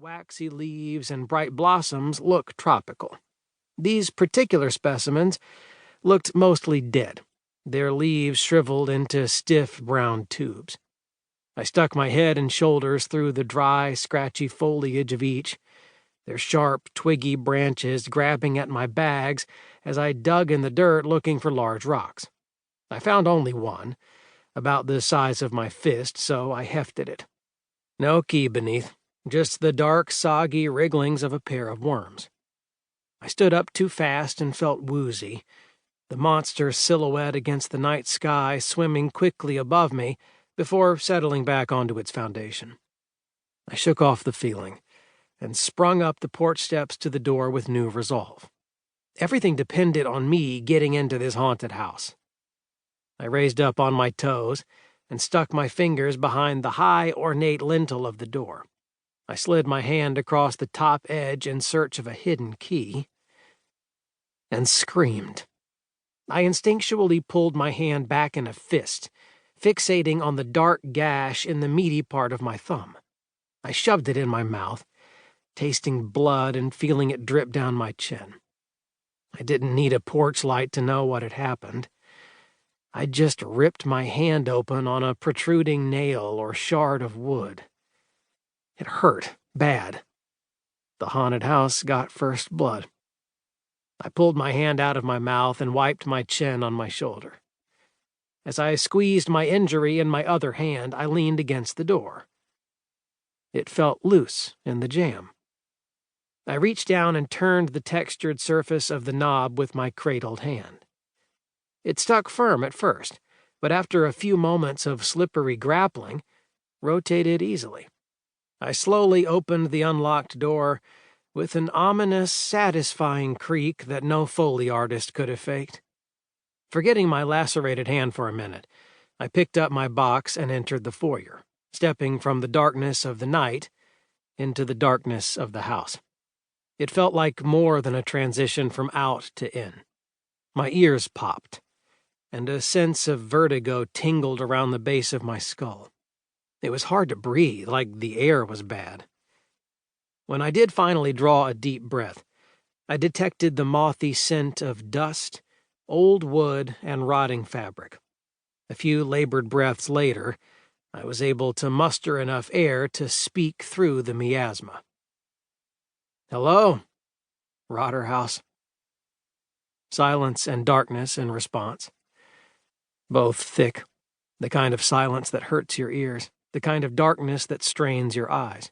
waxy leaves and bright blossoms look tropical. These particular specimens looked mostly dead, their leaves shriveled into stiff brown tubes. I stuck my head and shoulders through the dry, scratchy foliage of each, their sharp, twiggy branches grabbing at my bags as I dug in the dirt looking for large rocks. I found only one, about the size of my fist, so I hefted it. No key beneath, just the dark, soggy wrigglings of a pair of worms. I stood up too fast and felt woozy, the monster's silhouette against the night sky swimming quickly above me before settling back onto its foundation. I shook off the feeling and sprung up the porch steps to the door with new resolve. Everything depended on me getting into this haunted house. I raised up on my toes and stuck my fingers behind the high, ornate lintel of the door. I slid my hand across the top edge in search of a hidden key and screamed. I instinctually pulled my hand back in a fist, fixating on the dark gash in the meaty part of my thumb. I shoved it in my mouth, tasting blood and feeling it drip down my chin. I didn't need a porch light to know what had happened. I just ripped my hand open on a protruding nail or shard of wood. It hurt bad. The haunted house got first blood. I pulled my hand out of my mouth and wiped my chin on my shoulder. As I squeezed my injury in my other hand, I leaned against the door. It felt loose in the jamb. I reached down and turned the textured surface of the knob with my cradled hand. It stuck firm at first, but after a few moments of slippery grappling, rotated easily. I slowly opened the unlocked door with an ominous, satisfying creak that no Foley artist could have faked. Forgetting my lacerated hand for a minute, I picked up my box and entered the foyer, stepping from the darkness of the night into the darkness of the house. It felt like more than a transition from out to in. My ears popped, and a sense of vertigo tingled around the base of my skull. It was hard to breathe, like the air was bad. When I did finally draw a deep breath, I detected the mothy scent of dust, old wood, and rotting fabric. A few labored breaths later, I was able to muster enough air to speak through the miasma. "Hello, Rotterhouse." Silence and darkness in response. Both thick, the kind of silence that hurts your ears, the kind of darkness that strains your eyes.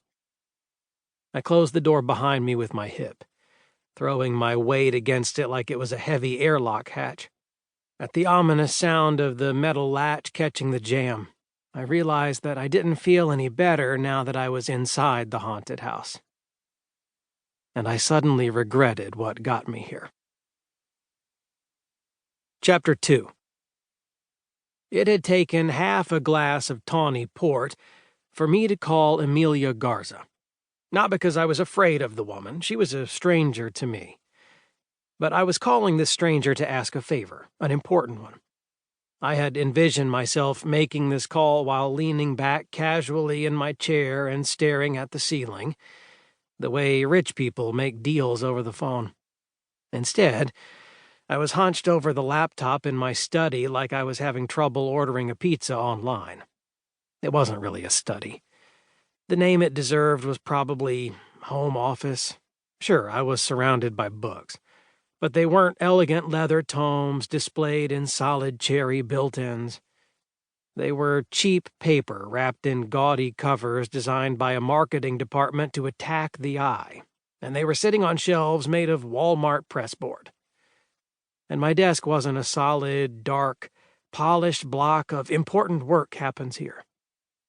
I closed the door behind me with my hip, throwing my weight against it like it was a heavy airlock hatch. At the ominous sound of the metal latch catching the jamb, I realized that I didn't feel any better now that I was inside the haunted house. And I suddenly regretted what got me here. Chapter 2. It had taken half a glass of tawny port for me to call Emilia Garza. Not because I was afraid of the woman, she was a stranger to me. But I was calling this stranger to ask a favor, an important one. I had envisioned myself making this call while leaning back casually in my chair and staring at the ceiling, the way rich people make deals over the phone. Instead, I was hunched over the laptop in my study like I was having trouble ordering a pizza online. It wasn't really a study. The name it deserved was probably home office. Sure, I was surrounded by books, but they weren't elegant leather tomes displayed in solid cherry built-ins. They were cheap paper wrapped in gaudy covers designed by a marketing department to attack the eye, and they were sitting on shelves made of Walmart pressboard. And my desk wasn't a solid, dark, polished block of important work happens here.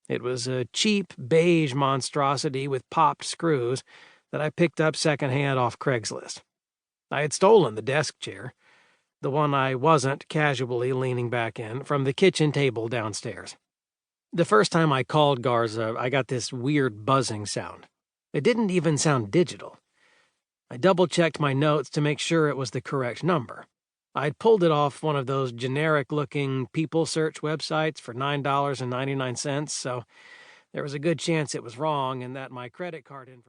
It was a cheap beige monstrosity with popped screws that I picked up secondhand off Craigslist. I had stolen the desk chair, the one I wasn't casually leaning back in, from the kitchen table downstairs. The first time I called Garza, I got this weird buzzing sound. It didn't even sound digital. I double-checked my notes to make sure it was the correct number. I'd pulled it off one of those generic-looking people search websites for $9.99, so there was a good chance it was wrong and that my credit card information...